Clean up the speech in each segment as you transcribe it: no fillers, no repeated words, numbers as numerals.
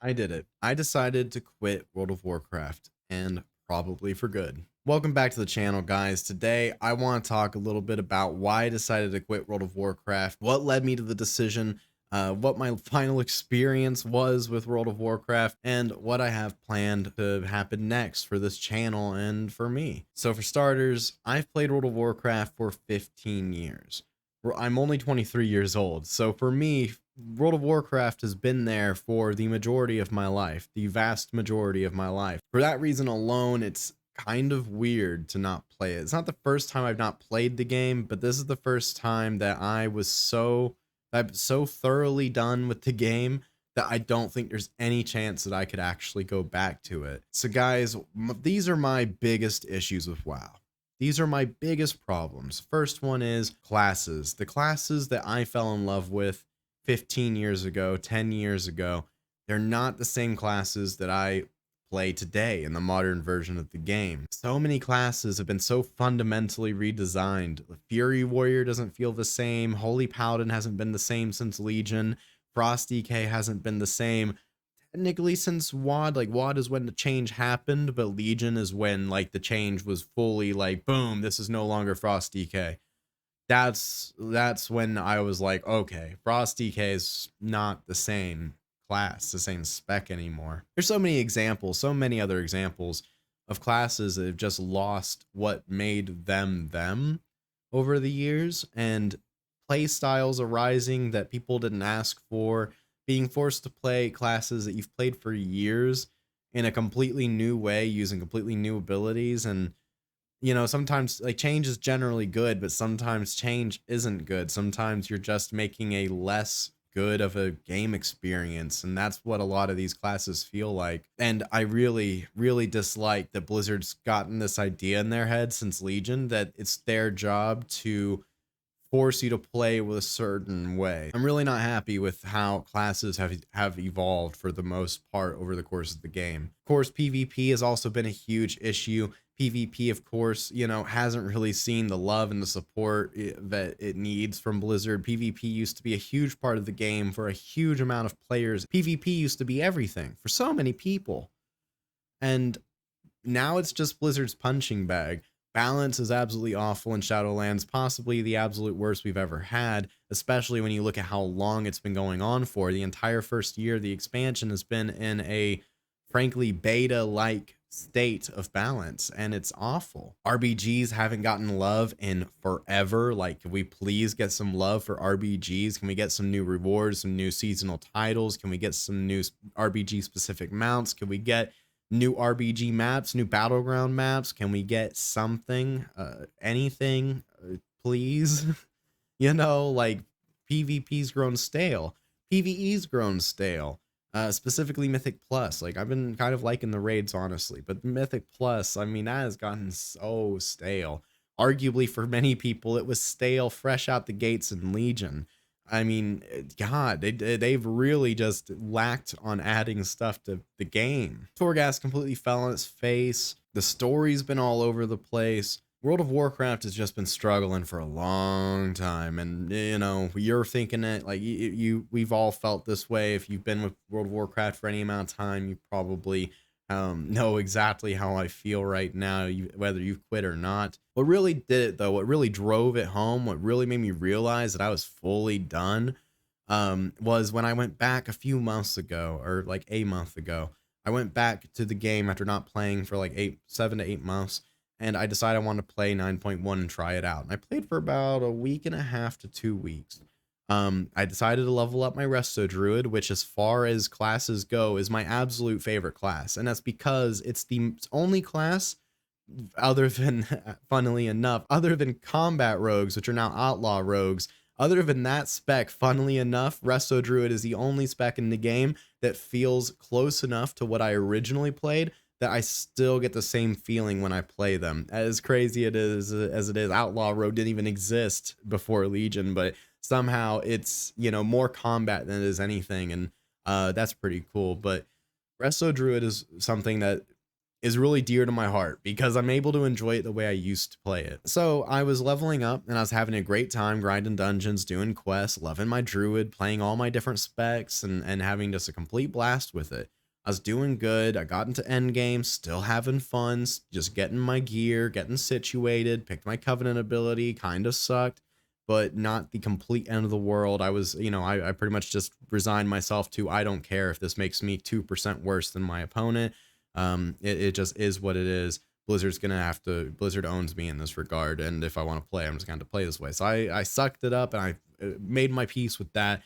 I did it. I decided to quit World of Warcraft, and probably for good. Welcome back to the channel, guys. Today, I want to talk a little bit about why I decided to quit World of Warcraft, what led me to the decision, what my final experience was with World of Warcraft, and what I have planned to happen next for this channel and for me. So for starters, I've played World of Warcraft for 15 years. I'm only 23 years old, so for me, World of Warcraft has been there for the majority of my life, the vast majority of my life. For that reason alone, it's kind of weird to not play it. It's not the first time I've not played the game, but this is the first time that I'm so thoroughly done with the game that I don't think there's any chance that I could actually go back to it. So guys, these are my biggest issues with WoW. These are my biggest problems. First one is classes. The classes that I fell in love with 15 years ago, 10 years ago, they're not the same classes that I play today in the modern version of the game. So many classes have been so fundamentally redesigned. The Fury Warrior doesn't feel the same. Holy Paladin hasn't been the same since Legion. Frost DK hasn't been the same. Technically since WoD, like WoD is when the change happened, but Legion is when like the change was fully like, boom, this is no longer Frost DK. That's when I was like, okay, Frost DK is not the same class, the same spec anymore. There's so many examples, so many other examples of classes that have just lost what made them them over the years, and play styles arising that people didn't ask for, being forced to play classes that you've played for years in a completely new way using completely new abilities. And sometimes like change is generally good, but sometimes change isn't good. Sometimes you're just making a less good of a game experience, and that's what a lot of these classes feel like. And I really, really dislike that Blizzard's gotten this idea in their head since Legion that it's their job to force you to play with a certain way. I'm really not happy with how classes have evolved for the most part over the course of the game. Of course, PvP has also been a huge issue. PvP, of course, hasn't really seen the love and the support that it needs from Blizzard. PvP used to be a huge part of the game for a huge amount of players. PvP used to be everything for so many people. And now it's just Blizzard's punching bag. Balance is absolutely awful in Shadowlands, possibly the absolute worst we've ever had, especially when you look at how long it's been going on for. The entire first year, the expansion has been in a, frankly, beta-like state of balance, and it's awful. RBGs haven't gotten love in forever. Like, can we please get some love for RBGs? Can we get some new rewards, some new seasonal titles? Can we get some new RBG-specific mounts? Can we get new RBG maps, new battleground maps? Can we get something, anything, please? Like PvP's grown stale, PvE's grown stale, specifically Mythic Plus. Like, I've been kind of liking the raids, honestly, but Mythic Plus, I mean, that has gotten so stale. Arguably for many people, it was stale fresh out the gates in Legion. I mean, God, they've really just lacked on adding stuff to the game. Torghast completely fell on its face. The story's been all over the place. World of Warcraft has just been struggling for a long time, and you're thinking it like we've all felt this way. If you've been with World of Warcraft for any amount of time, you probably know exactly how I feel right now, whether you've quit or not. What really did it, though, what really drove it home, what really made me realize that I was fully done, was when I went back a few months ago, or like a month ago. I went back to the game after not playing for like 7 to 8 months, and I decided I wanted to play 9.1 and try it out. And I played for about a week and a half to 2 weeks. I decided to level up my Resto Druid, which, as far as classes go, is my absolute favorite class. And that's because it's the only class, other than, funnily enough, other than combat rogues, which are now outlaw rogues, other than that spec, funnily enough, Resto Druid is the only spec in the game that feels close enough to what I originally played that I still get the same feeling when I play them. As crazy it is as it is, Outlaw Rogue didn't even exist before Legion, but somehow it's, more combat than it is anything, and that's pretty cool. But Resto Druid is something that is really dear to my heart because I'm able to enjoy it the way I used to play it. So I was leveling up and I was having a great time grinding dungeons, doing quests, loving my druid, playing all my different specs and having just a complete blast with it. I was doing good. I got into endgame, still having fun, just getting my gear, getting situated, picked my covenant ability, kind of sucked, but not the complete end of the world. I was, I pretty much just resigned myself to, I don't care if this makes me 2% worse than my opponent. It just is what it is. Blizzard owns me in this regard, and if I want to play, I'm just going to play this way. So I sucked it up and I made my peace with that,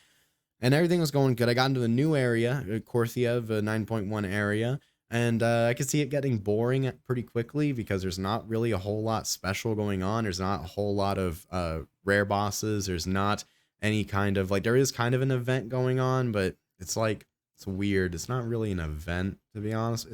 and everything was going good. I got into a new area, Corsair, a 9.1 area, and I could see it getting boring pretty quickly because there's not really a whole lot special going on. There's not a whole lot of rare bosses. There's not any kind of, like, there is kind of an event going on, but it's like, it's weird. It's not really an event, to be honest.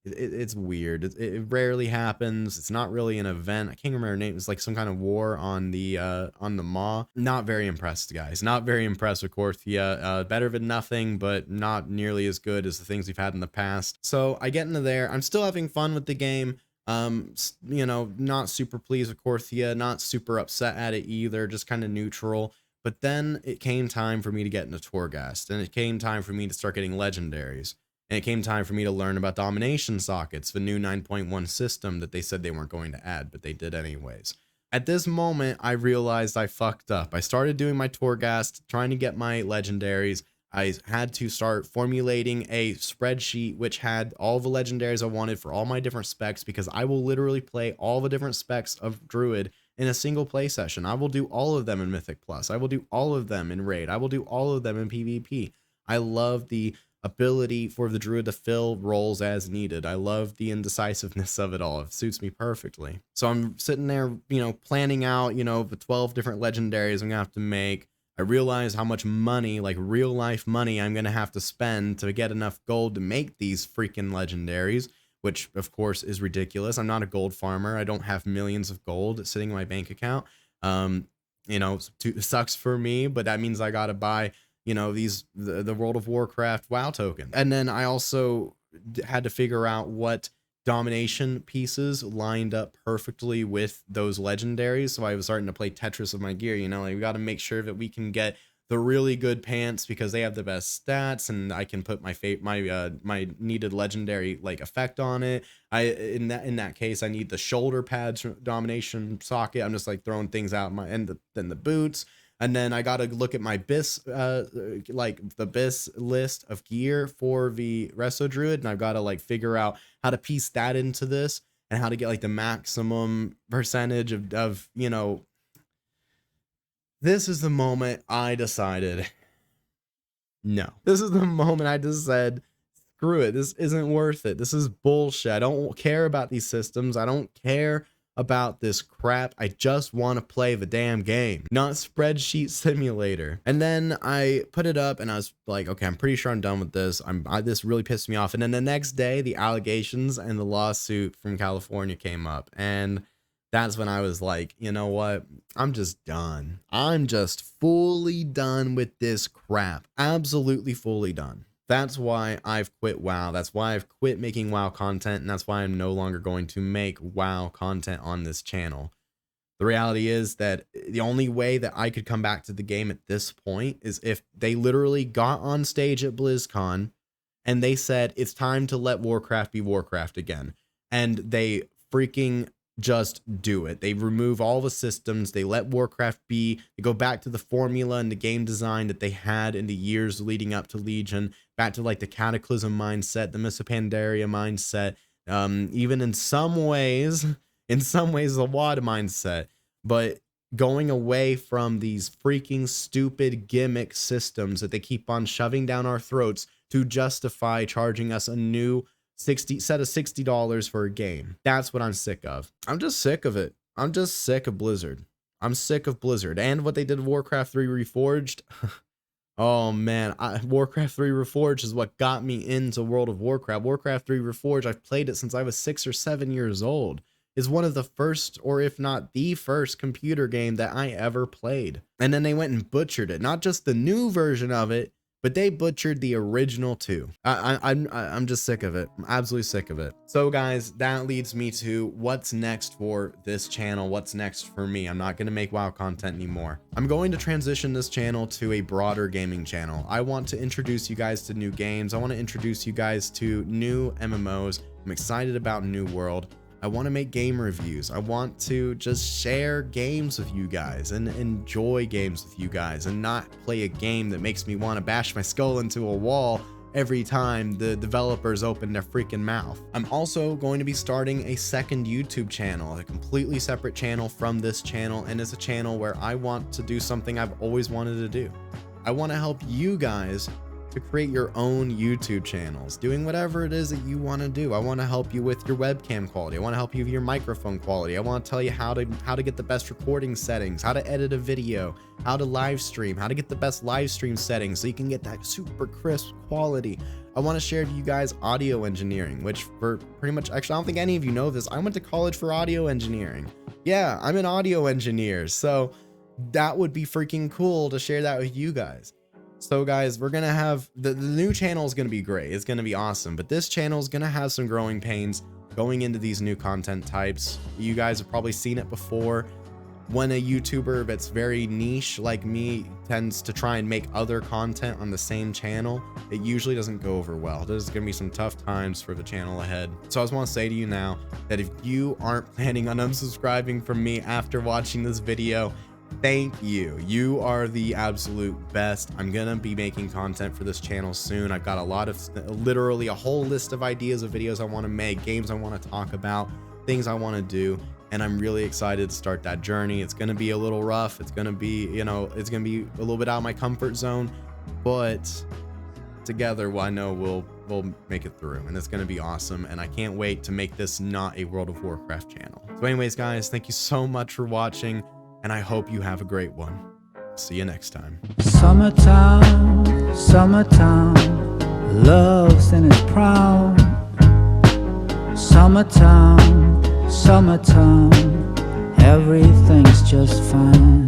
It's weird. It rarely happens. It's not really an event. I can't remember her name. It's like some kind of war on the Maw. Not very impressed, guys. Not very impressed with Corthia. Better than nothing, but not nearly as good as the things we've had in the past. So I get into there. I'm still having fun with the game. Not super pleased with Corthia. Not super upset at it either. Just kind of neutral. But then it came time for me to get into Torghast, and it came time for me to start getting legendaries. And it came time for me to learn about domination sockets, the new 9.1 system that they said they weren't going to add, but they did anyways. At this moment, I realized I fucked up. I started doing my Torghast, trying to get my legendaries. I had to start formulating a spreadsheet which had all the legendaries I wanted for all my different specs, because I will literally play all the different specs of Druid in a single play session. I will do all of them in Mythic Plus. I will do all of them in Raid. I will do all of them in PvP. I love the ability for the druid to fill roles as needed. I love the indecisiveness of it all. It suits me perfectly. So I'm sitting there, planning out, the 12 different legendaries I'm gonna have to make. I realize how much money, like real life money, I'm gonna have to spend to get enough gold to make these freaking legendaries, which of course is ridiculous. I'm not a gold farmer. I don't have millions of gold sitting in my bank account. Sucks for me, but that means I gotta buy the World of Warcraft WoW token. And then I also had to figure out what domination pieces lined up perfectly with those legendaries. So I was starting to play Tetris with my gear, like we got to make sure that we can get the really good pants because they have the best stats, and I can put my needed legendary like effect on it. In that case, I need the shoulder pads domination socket. I'm just like throwing things out then the boots. And then I got to look at my BIS, the BIS list of gear for the Resto Druid. And I've got to like figure out how to piece that into this and how to get like the maximum percentage of this is the moment I decided, no, this is the moment I just said, screw it. This isn't worth it. This is bullshit. I don't care about these systems. I don't care about this crap. I just want to play the damn game, not spreadsheet simulator. And then I put it up and I was like, okay, I'm pretty sure I'm done with this. This really pissed me off. And then the next day, the allegations and the lawsuit from California came up, and that's when I was like, you know what? I'm just done. I'm just fully done with this crap. Absolutely fully done. That's why I've quit WoW. That's why I've quit making WoW content, and that's why I'm no longer going to make WoW content on this channel. The reality is that the only way that I could come back to the game at this point is if they literally got on stage at BlizzCon and they said, it's time to let Warcraft be Warcraft again. And they freaking just do it. They remove all the systems. They let Warcraft be. They go back to the formula and the game design that they had in the years leading up to Legion, back to like the Cataclysm mindset, the Mists of Pandaria mindset, even in some ways the WoD mindset, but going away from these freaking stupid gimmick systems that they keep on shoving down our throats to justify charging us a new set of $60 for a game. That's what I'm sick of. I'm just sick of it. I'm just sick of Blizzard. I'm sick of Blizzard and what they did with Warcraft 3 Reforged. Oh man, Warcraft 3 Reforged is what got me into World of Warcraft. Warcraft 3 Reforged, I've played it since I was 6 or 7 years old. It's one of the first, or if not the first, computer game that I ever played. And then they went and butchered it. Not just the new version of it, but they butchered the original too. I'm just sick of it. I'm absolutely sick of it. So guys, that leads me to what's next for this channel. What's next for me? I'm not going to make WoW content anymore. I'm going to transition this channel to a broader gaming channel. I want to introduce you guys to new games. I want to introduce you guys to new MMOs. I'm excited about New World. I want to make game reviews. I want to just share games with you guys and enjoy games with you guys and not play a game that makes me want to bash my skull into a wall every time the developers open their freaking mouth. I'm also going to be starting a second YouTube channel, a completely separate channel from this channel, and it's a channel where I want to do something I've always wanted to do. I want to help you guys to create your own YouTube channels, doing whatever it is that you want to do. I want to help you with your webcam quality. I want to help you with your microphone quality. I want to tell you how to get the best recording settings, how to edit a video, how to live stream, how to get the best live stream settings so you can get that super crisp quality. I want to share with you guys audio engineering, which for pretty much, actually, I don't think any of you know this. I went to college for audio engineering. Yeah, I'm an audio engineer. So that would be freaking cool to share that with you guys. So guys, we're gonna have the new channel is gonna be great. It's gonna be awesome, but this channel is gonna have some growing pains going into these new content types. You guys have probably seen it before. When a YouTuber that's very niche like me tends to try and make other content on the same channel, it usually doesn't go over well. There's gonna be some tough times for the channel ahead. So I just want to say to you now that if you aren't planning on unsubscribing from me after watching this video, thank you. You are the absolute best. I'm gonna be making content for this channel soon. I've got a lot of, literally a whole list of ideas of videos I want to make, games I want to talk about, things I want to do, and I'm really excited to start that journey. It's gonna be a little rough. It's gonna be, you know, it's gonna be a little bit out of my comfort zone, but together, well, I know we'll make it through, and it's gonna be awesome. And I can't wait to make this not a World of Warcraft channel. So anyways, guys, thank you so much for watching, and I hope you have a great one. See you next time. Summertime, summertime, love's in its prime. Summertime, summertime, everything's just fine.